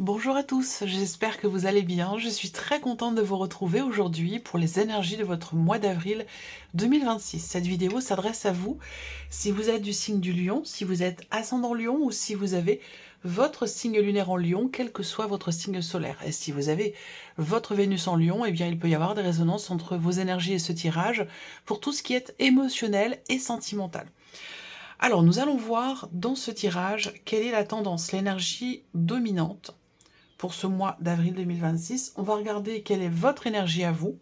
Bonjour à tous, j'espère que vous allez bien. Je suis très contente de vous retrouver aujourd'hui pour les énergies de votre mois d'avril 2026. Cette vidéo s'adresse à vous si vous êtes du signe du Lion, si vous êtes ascendant Lion ou si vous avez votre signe lunaire en Lion, quel que soit votre signe solaire. Et si vous avez votre Vénus en Lion, eh bien il peut y avoir des résonances entre vos énergies et ce tirage pour tout ce qui est émotionnel et sentimental. Alors nous allons voir dans ce tirage quelle est la tendance, l'énergie dominante pour ce mois d'avril 2026. On va regarder quelle est votre énergie à vous.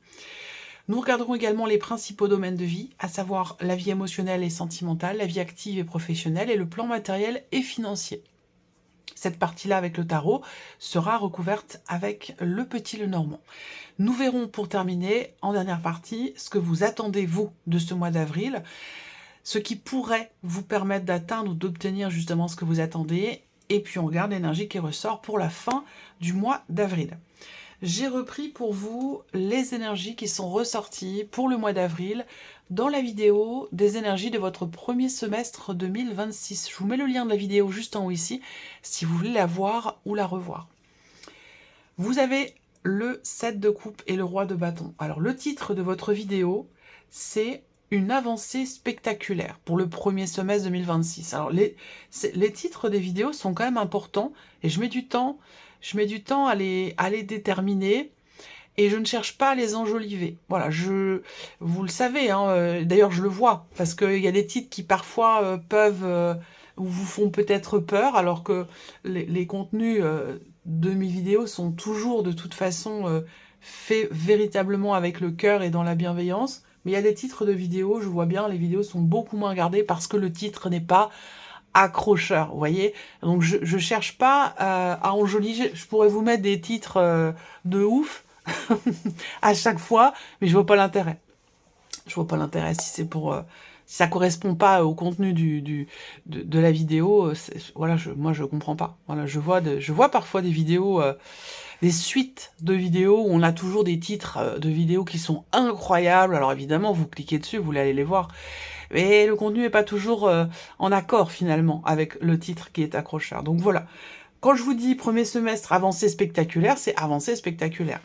Nous regarderons également les principaux domaines de vie, à savoir la vie émotionnelle et sentimentale, la vie active et professionnelle et le plan matériel et financier. Cette partie-là avec le tarot sera recouverte avec le petit Lenormand. Nous verrons pour terminer, en dernière partie, ce que vous attendez, vous, de ce mois d'avril, ce qui pourrait vous permettre d'atteindre ou d'obtenir justement ce que vous attendez. Et puis on regarde l'énergie qui ressort pour la fin du mois d'avril. J'ai repris pour vous les énergies qui sont ressorties pour le mois d'avril dans la vidéo des énergies de votre premier semestre 2026. Je vous mets le lien de la vidéo juste en haut ici, si vous voulez la voir ou la revoir. Vous avez le 7 de coupe et le roi de bâton. Alors le titre de votre vidéo, c'est une avancée spectaculaire pour le premier semestre 2026. Alors les titres des vidéos sont quand même importants et je mets du temps à les déterminer et je ne cherche pas à les enjoliver. Voilà, vous le savez, hein, d'ailleurs je le vois, parce qu'il y a des titres qui parfois peuvent ou vous font peut-être peur, alors que les contenus de mes vidéos sont toujours de toute façon faits véritablement avec le cœur et dans la bienveillance. Mais il y a des titres de vidéos, je vois bien, les vidéos sont beaucoup moins regardées parce que le titre n'est pas accrocheur, vous voyez. Donc je cherche pas à enjoliver, je pourrais vous mettre des titres de ouf à chaque fois, mais je vois pas l'intérêt. Je vois pas l'intérêt si c'est pour... si ça correspond pas au contenu de la vidéo, voilà, moi je comprends pas. Voilà, je vois parfois des vidéos... des suites de vidéos où on a toujours des titres de vidéos qui sont incroyables. Alors évidemment, vous cliquez dessus, vous voulez aller les voir. Mais le contenu n'est pas toujours en accord finalement avec le titre qui est accrocheur. Donc voilà, quand je vous dis premier semestre avancée spectaculaire, c'est avancée spectaculaire.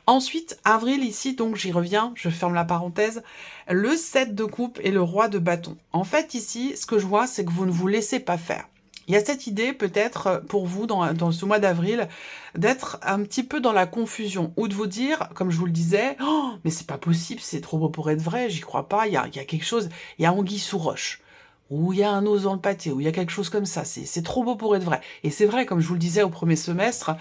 Ensuite, avril ici, donc j'y reviens, je ferme la parenthèse, le 7 de coupe et le roi de bâton. En fait ici, ce que je vois, c'est que vous ne vous laissez pas faire. Il y a cette idée, peut-être, pour vous, dans ce mois d'avril, d'être un petit peu dans la confusion, ou de vous dire, comme je vous le disais, oh, mais c'est pas possible, c'est trop beau pour être vrai, j'y crois pas, il y a quelque chose, il y a anguille sous roche, ou il y a un os dans le pâté, ou il y a quelque chose comme ça, c'est trop beau pour être vrai. Et c'est vrai, comme je vous le disais au premier semestre,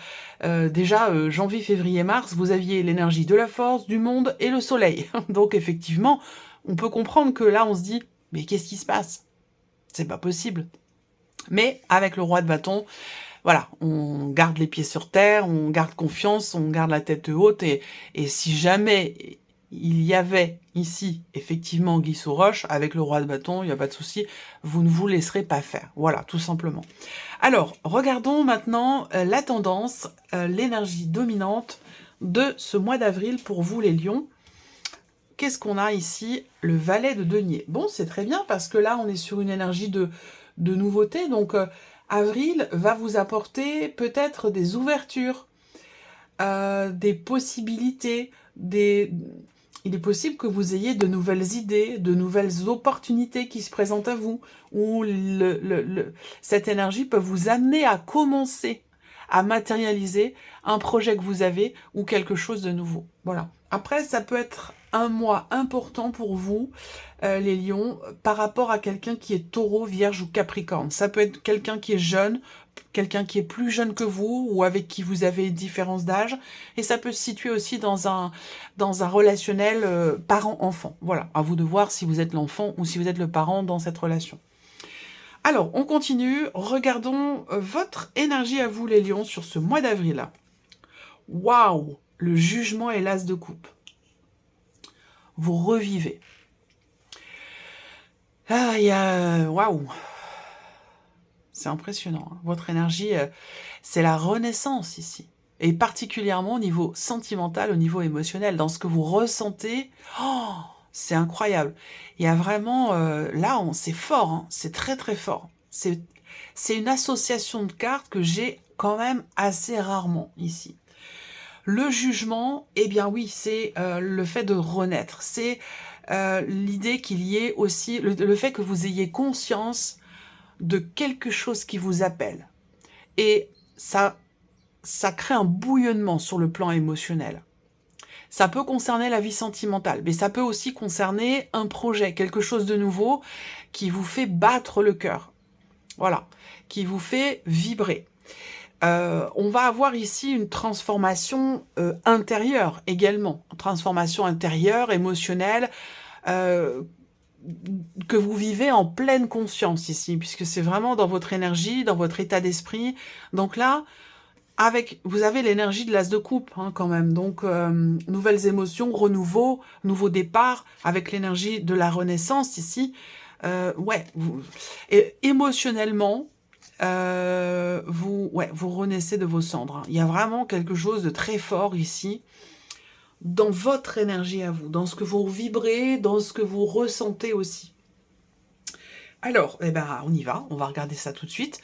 déjà, janvier, février, mars, vous aviez l'énergie de la force, du monde et le soleil. Donc effectivement, on peut comprendre que là, on se dit, mais qu'est-ce qui se passe? C'est pas possible. Mais avec le roi de bâton, voilà, on garde les pieds sur terre, on garde confiance, on garde la tête haute, et si jamais il y avait ici effectivement anguille sous roche, avec le roi de bâton, il n'y a pas de souci, vous ne vous laisserez pas faire. Voilà, tout simplement. Alors, regardons maintenant la tendance, l'énergie dominante de ce mois d'avril pour vous les lions. Qu'est-ce qu'on a ici? Le valet de denier. Bon, c'est très bien parce que là, on est sur une énergie de nouveauté. Donc, avril va vous apporter peut-être des ouvertures, des possibilités, il est possible que vous ayez de nouvelles idées, de nouvelles opportunités qui se présentent à vous, où cette énergie peut vous amener à commencer à matérialiser un projet que vous avez ou quelque chose de nouveau. Voilà. Après, ça peut être un mois important pour vous, les lions, par rapport à quelqu'un qui est taureau, vierge ou capricorne. Ça peut être quelqu'un qui est jeune, quelqu'un qui est plus jeune que vous ou avec qui vous avez une différence d'âge. Et ça peut se situer aussi dans un relationnel parent-enfant. Voilà, à vous de voir si vous êtes l'enfant ou si vous êtes le parent dans cette relation. Alors, on continue. Regardons votre énergie à vous, les lions, sur ce mois d'avril. Waouh! Le jugement et l'as de coupe. Vous revivez. Ah, il y a... Waouh! C'est impressionnant. Hein. Votre énergie, c'est la renaissance ici. Et particulièrement au niveau sentimental, au niveau émotionnel. Dans ce que vous ressentez, oh, c'est incroyable. Il y a vraiment... là, c'est fort. Hein. C'est très, très fort. C'est une association de cartes que j'ai quand même assez rarement ici. Le jugement, eh bien oui, c'est le fait de renaître. C'est l'idée qu'il y ait aussi, le fait que vous ayez conscience de quelque chose qui vous appelle. Et ça crée un bouillonnement sur le plan émotionnel. Ça peut concerner la vie sentimentale, mais ça peut aussi concerner un projet, quelque chose de nouveau qui vous fait battre le cœur. Voilà, qui vous fait vibrer. On va avoir ici une transformation intérieure également, une transformation intérieure, émotionnelle, que vous vivez en pleine conscience ici, puisque c'est vraiment dans votre énergie, dans votre état d'esprit. Donc là, vous avez l'énergie de l'as de coupe hein, quand même, donc nouvelles émotions, renouveau, nouveau départ, avec l'énergie de la renaissance ici. Ouais, et émotionnellement, vous renaissez de vos cendres. Hein. Il y a vraiment quelque chose de très fort ici, dans votre énergie à vous, dans ce que vous vibrez, dans ce que vous ressentez aussi. Alors, eh ben, on y va, on va regarder ça tout de suite.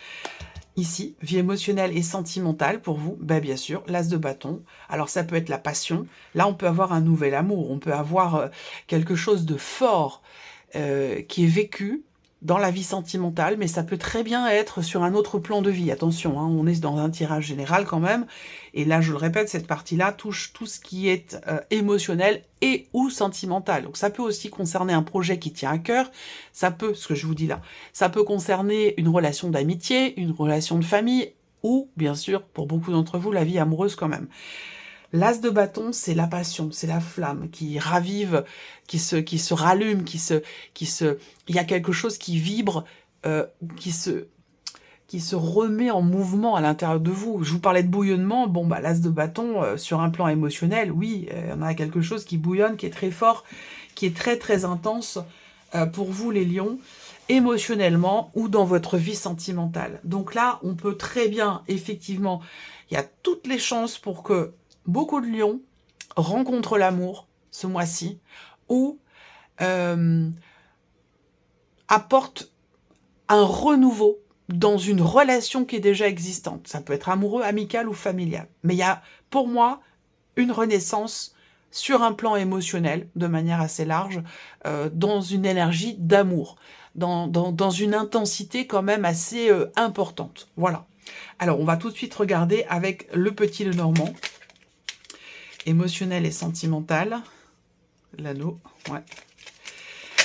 Ici, vie émotionnelle et sentimentale pour vous, ben bien sûr, l'as de bâton. Alors ça peut être la passion. Là, on peut avoir un nouvel amour. On peut avoir quelque chose de fort qui est vécu dans la vie sentimentale, mais ça peut très bien être sur un autre plan de vie. Attention, hein, on est dans un tirage général quand même. Et là, je le répète, cette partie-là touche tout ce qui est émotionnel et ou sentimental. Donc ça peut aussi concerner un projet qui tient à cœur. Ça peut, ce que je vous dis là, ça peut concerner une relation d'amitié, une relation de famille, ou, bien sûr, pour beaucoup d'entre vous, la vie amoureuse quand même. L'as de bâton, c'est la passion, c'est la flamme qui ravive, qui se rallume, il y a quelque chose qui vibre, qui se remet en mouvement à l'intérieur de vous. Je vous parlais de bouillonnement, bon bah l'as de bâton, sur un plan émotionnel, oui, on a quelque chose qui bouillonne, qui est très fort, qui est très très intense pour vous les lions, émotionnellement ou dans votre vie sentimentale. Donc là, on peut très bien, effectivement, il y a toutes les chances pour que beaucoup de lions rencontrent l'amour ce mois-ci ou apportent un renouveau dans une relation qui est déjà existante. Ça peut être amoureux, amical ou familial. Mais il y a, pour moi, une renaissance sur un plan émotionnel, de manière assez large, dans une énergie d'amour, dans une intensité quand même assez importante. Voilà. Alors, on va tout de suite regarder avec le petit Lenormand. Émotionnel et sentimental. L'anneau, ouais.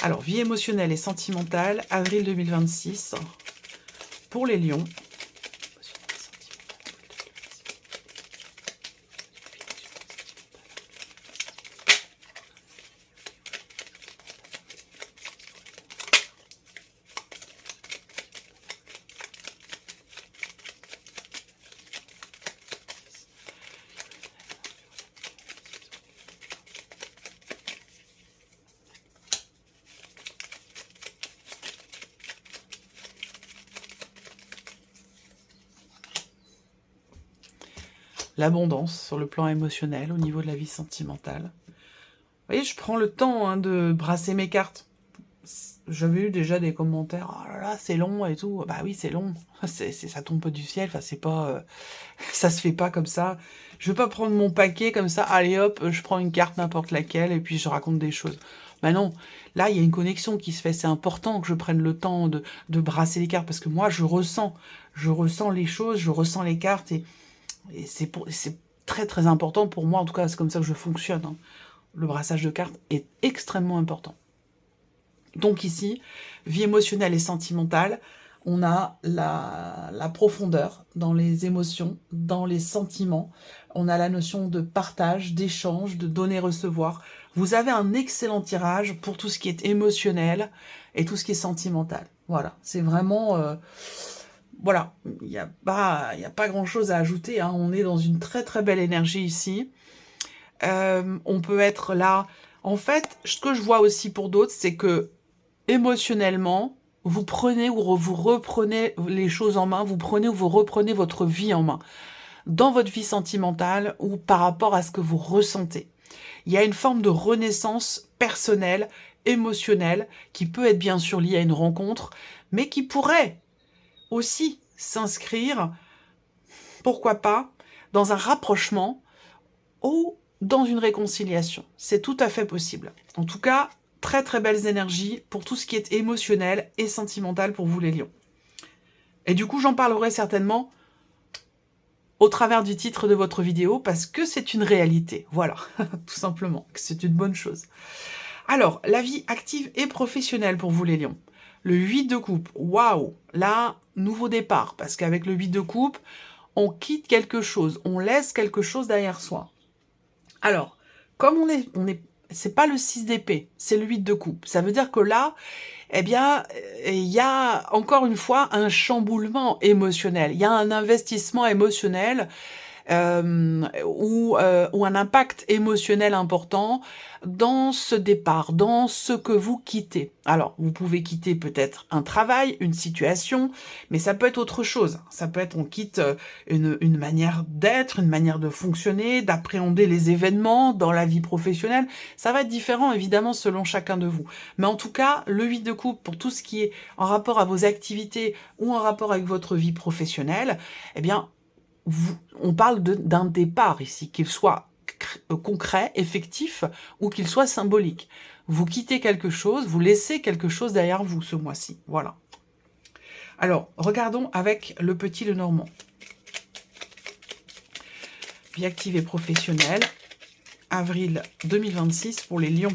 Alors, vie émotionnelle et sentimentale, avril 2026, pour les lions. L'abondance sur le plan émotionnel, au niveau de la vie sentimentale. Vous voyez, je prends le temps hein, de brasser mes cartes. J'avais eu déjà des commentaires, oh là là, c'est long et tout. Bah oui, c'est long, ça tombe pas du ciel, enfin c'est pas, ça se fait pas comme ça. Je vais pas prendre mon paquet comme ça, allez hop, je prends une carte n'importe laquelle et puis je raconte des choses. Bah non, là il y a une connexion qui se fait, c'est important que je prenne le temps de brasser les cartes parce que moi je ressens les choses, je ressens les cartes et c'est très très important pour moi, en tout cas c'est comme ça que je fonctionne. Hein. Le brassage de cartes est extrêmement important. Donc ici, vie émotionnelle et sentimentale, on a la profondeur dans les émotions, dans les sentiments. On a la notion de partage, d'échange, de donner-recevoir. Vous avez un excellent tirage pour tout ce qui est émotionnel et tout ce qui est sentimental. Voilà, c'est vraiment... voilà, il n'y a pas grand-chose à ajouter. Hein. On est dans une très très belle énergie ici. On peut être là... En fait, ce que je vois aussi pour d'autres, c'est que émotionnellement, vous prenez ou vous reprenez les choses en main, vous prenez ou vous reprenez votre vie en main, dans votre vie sentimentale ou par rapport à ce que vous ressentez. Il y a une forme de renaissance personnelle, émotionnelle, qui peut être bien sûr liée à une rencontre, mais qui pourrait aussi s'inscrire pourquoi pas dans un rapprochement ou dans une réconciliation. C'est tout à fait possible. En tout cas, très très belles énergies pour tout ce qui est émotionnel et sentimental pour vous les lions. Et du coup, j'en parlerai certainement au travers du titre de votre vidéo parce que c'est une réalité. Voilà, tout simplement, c'est une bonne chose. Alors, la vie active et professionnelle pour vous les lions. Le 8 de coupe, waouh, là, nouveau départ, parce qu'avec le 8 de coupe, on quitte quelque chose, on laisse quelque chose derrière soi. Alors, comme c'est pas le 6 d'épée, c'est le 8 de coupe. Ça veut dire que là, eh bien, il y a encore une fois un chamboulement émotionnel. Il y a un investissement émotionnel ou un impact émotionnel important dans ce départ, dans ce que vous quittez. Alors, vous pouvez quitter peut-être un travail, une situation, mais ça peut être autre chose. Ça peut être on quitte une manière d'être, une manière de fonctionner, d'appréhender les événements dans la vie professionnelle. Ça va être différent, évidemment, selon chacun de vous. Mais en tout cas, le 8 de coupe, pour tout ce qui est en rapport à vos activités ou en rapport avec votre vie professionnelle, eh bien, on parle d'un départ ici, qu'il soit concret, effectif, ou qu'il soit symbolique. Vous quittez quelque chose, vous laissez quelque chose derrière vous ce mois-ci. Voilà. Alors, regardons avec le petit Lenormand. Vie active et professionnelle, avril 2026 pour les lions.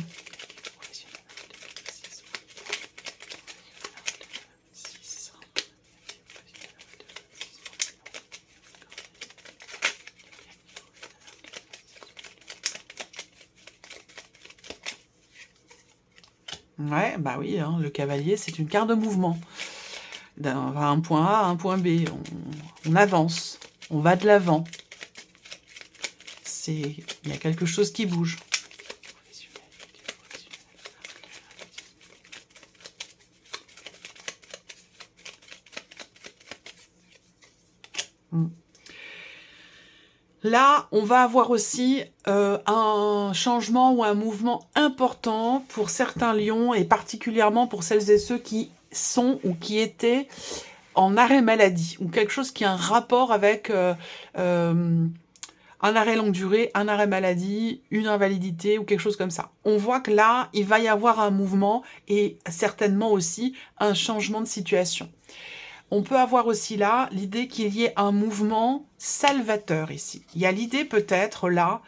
Ouais, bah oui, hein, le cavalier, c'est une carte de mouvement. Un point A à un point B, on avance, on va de l'avant. Il y a quelque chose qui bouge. Là, on va avoir aussi un changement ou un mouvement important pour certains lions et particulièrement pour celles et ceux qui sont ou qui étaient en arrêt maladie ou quelque chose qui a un rapport avec un arrêt longue durée, un arrêt maladie, une invalidité ou quelque chose comme ça. On voit que là, il va y avoir un mouvement et certainement aussi un changement de situation. On peut avoir aussi là l'idée qu'il y ait un mouvement salvateur ici. Il y a l'idée peut-être là,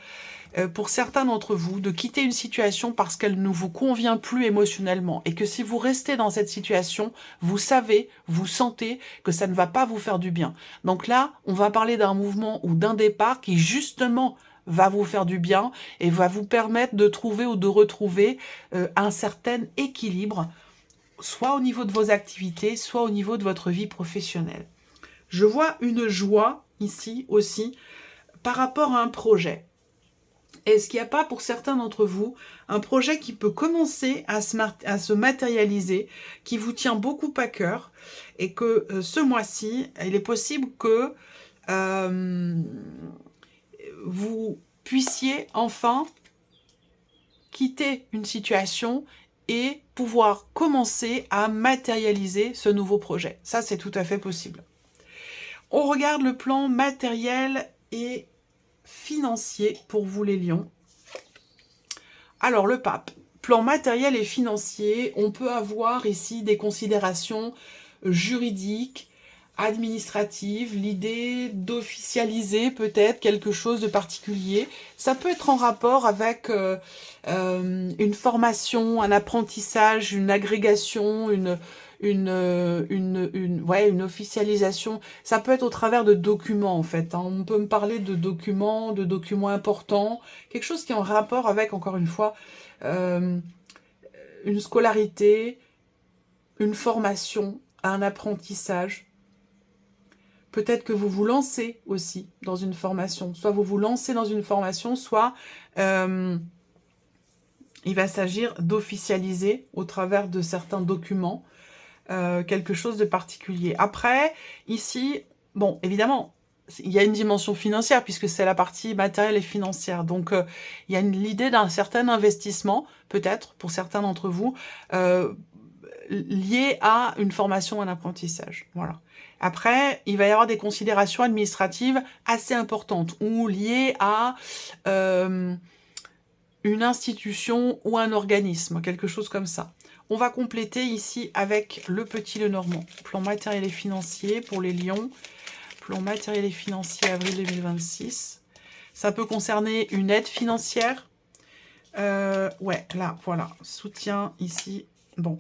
pour certains d'entre vous, de quitter une situation parce qu'elle ne vous convient plus émotionnellement. Et que si vous restez dans cette situation, vous savez, vous sentez que ça ne va pas vous faire du bien. Donc là, on va parler d'un mouvement ou d'un départ qui justement va vous faire du bien et va vous permettre de trouver ou de retrouver un certain équilibre soit au niveau de vos activités, soit au niveau de votre vie professionnelle. Je vois une joie ici aussi par rapport à un projet. Est-ce qu'il n'y a pas pour certains d'entre vous un projet qui peut commencer à se matérialiser, qui vous tient beaucoup à cœur et que ce mois-ci, il est possible que vous puissiez enfin quitter une situation et pouvoir commencer à matérialiser ce nouveau projet. Ça, c'est tout à fait possible. On regarde le plan matériel et financier pour vous les lions. Alors, le pape, plan matériel et financier, on peut avoir ici des considérations juridiques, administrative, l'idée d'officialiser peut-être quelque chose de particulier. Ça peut être en rapport avec une formation, un apprentissage, une agrégation, une officialisation. Ça peut être au travers de documents en fait. Hein. On peut me parler de documents importants, quelque chose qui est en rapport avec, encore une fois, une scolarité, une formation, un apprentissage. Peut-être que vous vous lancez aussi dans une formation. Soit vous vous lancez dans une formation, soit il va s'agir d'officialiser au travers de certains documents quelque chose de particulier. Après, ici, bon, évidemment, il y a une dimension financière puisque c'est la partie matérielle et financière. Donc, il y a l'idée d'un certain investissement, peut-être, pour certains d'entre vous, lié à une formation, un apprentissage. Voilà. Après, il va y avoir des considérations administratives assez importantes ou liées à une institution ou un organisme, quelque chose comme ça. On va compléter ici avec le petit Lenormand. Plan matériel et financier pour les lions. Plan matériel et financier avril 2026. Ça peut concerner une aide financière. Ouais, là, voilà. Soutien ici. Bon.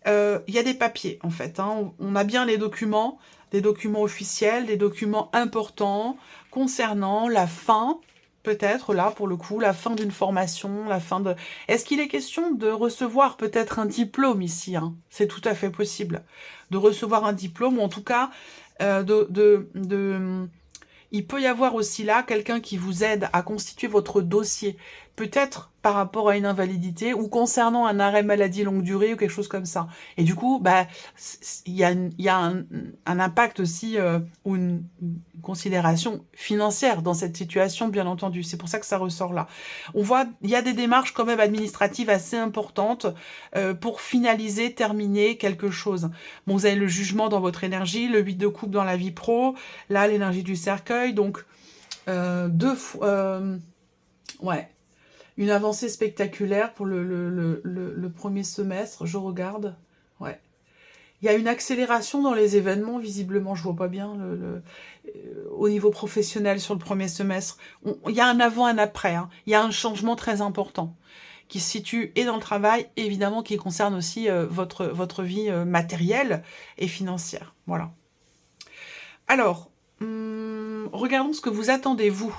Il y a des papiers, en fait. Hein. On a bien les documents, des documents officiels, des documents importants concernant la fin, peut-être, là, pour le coup, la fin d'une formation, la fin de... Est-ce qu'il est question de recevoir peut-être un diplôme ici, hein? C'est tout à fait possible. De recevoir un diplôme, ou en tout cas, il peut y avoir aussi là quelqu'un qui vous aide à constituer votre dossier, peut-être par rapport à une invalidité ou concernant un arrêt maladie longue durée ou quelque chose comme ça. Et du coup, bah, il y a un impact aussi ou une considération financière dans cette situation, bien entendu. C'est pour ça que ça ressort là. On voit, il y a des démarches quand même administratives assez importantes pour finaliser, terminer quelque chose. Bon, vous avez le jugement dans votre énergie, le 8 de coupe dans la vie pro, là, l'énergie du cercueil, donc ouais, une avancée spectaculaire pour le premier semestre, je regarde, ouais. Il y a une accélération dans les événements, visiblement, je vois pas bien, au niveau professionnel sur le premier semestre. Il y a un avant, un après, hein. Il y a un changement très important qui se situe et dans le travail, et évidemment qui concerne aussi votre vie matérielle et financière. Voilà. Alors, regardons ce que vous attendez, vous,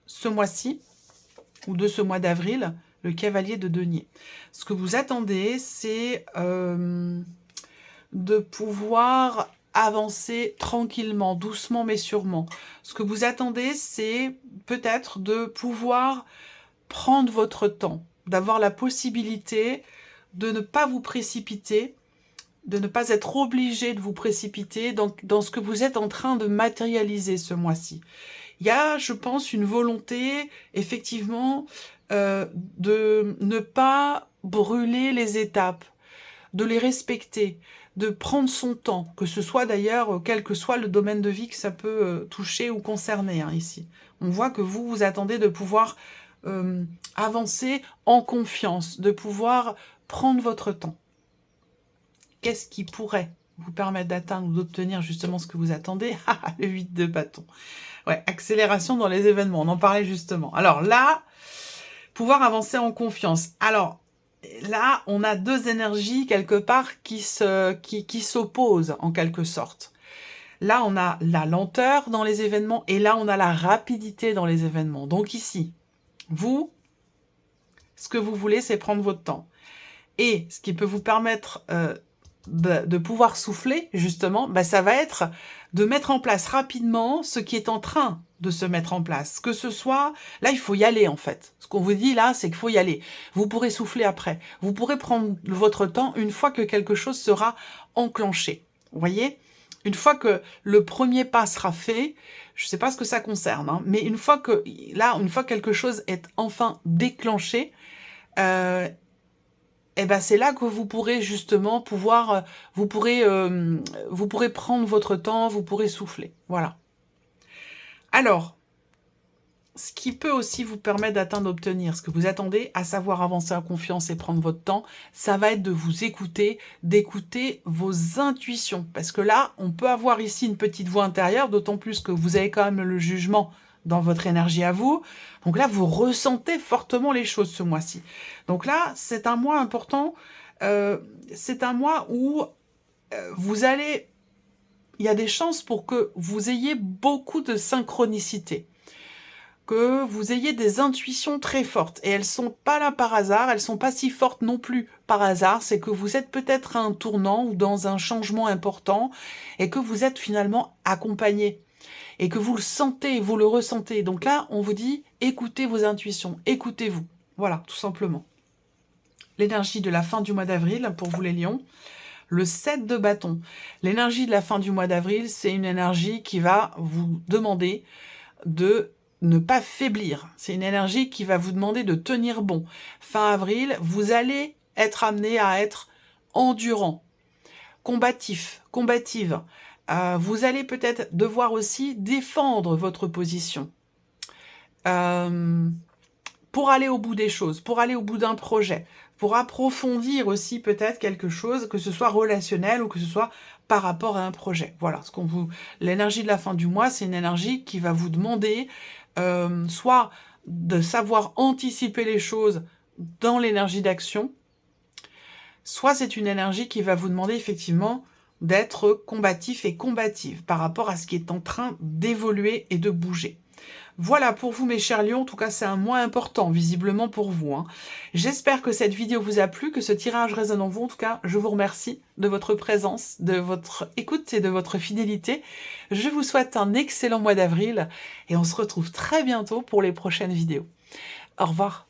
ce mois-ci, ou de ce mois d'avril, le cavalier de denier. Ce que vous attendez, c'est de pouvoir avancer tranquillement, doucement mais sûrement. Ce que vous attendez, c'est peut-être de pouvoir prendre votre temps, d'avoir la possibilité de ne pas vous précipiter, de ne pas être obligé de vous précipiter dans ce que vous êtes en train de matérialiser ce mois-ci. Il y a, je pense, une volonté, effectivement, de ne pas brûler les étapes, de les respecter, de prendre son temps, que ce soit d'ailleurs, quel que soit le domaine de vie que ça peut toucher ou concerner, hein, ici. On voit que vous, vous attendez de pouvoir avancer en confiance, de pouvoir prendre votre temps. Qu'est-ce qui pourrait vous permettre d'atteindre ou d'obtenir justement ce que vous attendez? Le 8 de bâton. Ouais, accélération dans les événements, on en parlait justement. Alors là, pouvoir avancer en confiance. Alors là, on a deux énergies quelque part qui s'opposent en quelque sorte. Là, on a la lenteur dans les événements et là, on a la rapidité dans les événements. Donc ici, vous, ce que vous voulez, c'est prendre votre temps. Et ce qui peut vous permettre de pouvoir souffler, justement, bah, ça va être de mettre en place rapidement ce qui est en train de se mettre en place. Que ce soit... Là, il faut y aller, en fait. Ce qu'on vous dit, là, c'est qu'il faut y aller. Vous pourrez souffler après. Vous pourrez prendre votre temps une fois que quelque chose sera enclenché. Vous voyez? Une fois que le premier pas sera fait, je ne sais pas ce que ça concerne, hein, mais une fois que quelque chose est enfin déclenché, et ben c'est là que vous pourrez justement vous pourrez prendre votre temps, vous pourrez souffler. Voilà. Alors, ce qui peut aussi vous permettre d'atteindre, d'obtenir ce que vous attendez, à savoir avancer en confiance et prendre votre temps, ça va être de vous écouter, d'écouter vos intuitions. Parce que là, on peut avoir ici une petite voix intérieure, d'autant plus que vous avez quand même le jugement dans votre énergie à vous. Donc là, vous ressentez fortement les choses ce mois-ci. Donc là, c'est un mois important. C'est un mois où vous allez... Il y a des chances pour que vous ayez beaucoup de synchronicité, que vous ayez des intuitions très fortes. Et elles ne sont pas là par hasard, elles ne sont pas si fortes non plus par hasard. C'est que vous êtes peut-être à un tournant ou dans un changement important et que vous êtes finalement accompagné. Et que vous le sentez, vous le ressentez. Donc là, on vous dit, écoutez vos intuitions, écoutez-vous. Voilà, tout simplement. L'énergie de la fin du mois d'avril, pour vous les lions. Le 7 de bâton. L'énergie de la fin du mois d'avril, c'est une énergie qui va vous demander de ne pas faiblir. C'est une énergie qui va vous demander de tenir bon. Fin avril, vous allez être amené à être endurant, combatif, combative, Vous allez peut-être devoir aussi défendre votre position. Pour aller au bout des choses, pour aller au bout d'un projet, pour approfondir aussi peut-être quelque chose, que ce soit relationnel ou que ce soit par rapport à un projet. Voilà, l'énergie de la fin du mois, c'est une énergie qui va vous demander soit de savoir anticiper les choses dans l'énergie d'action, soit c'est une énergie qui va vous demander effectivement d'être combatif et combative par rapport à ce qui est en train d'évoluer et de bouger. Voilà pour vous mes chers lions, en tout cas c'est un mois important visiblement pour vous. J'espère que cette vidéo vous a plu, que ce tirage résonne en vous. En tout cas, je vous remercie de votre présence, de votre écoute et de votre fidélité. Je vous souhaite un excellent mois d'avril et on se retrouve très bientôt pour les prochaines vidéos. Au revoir.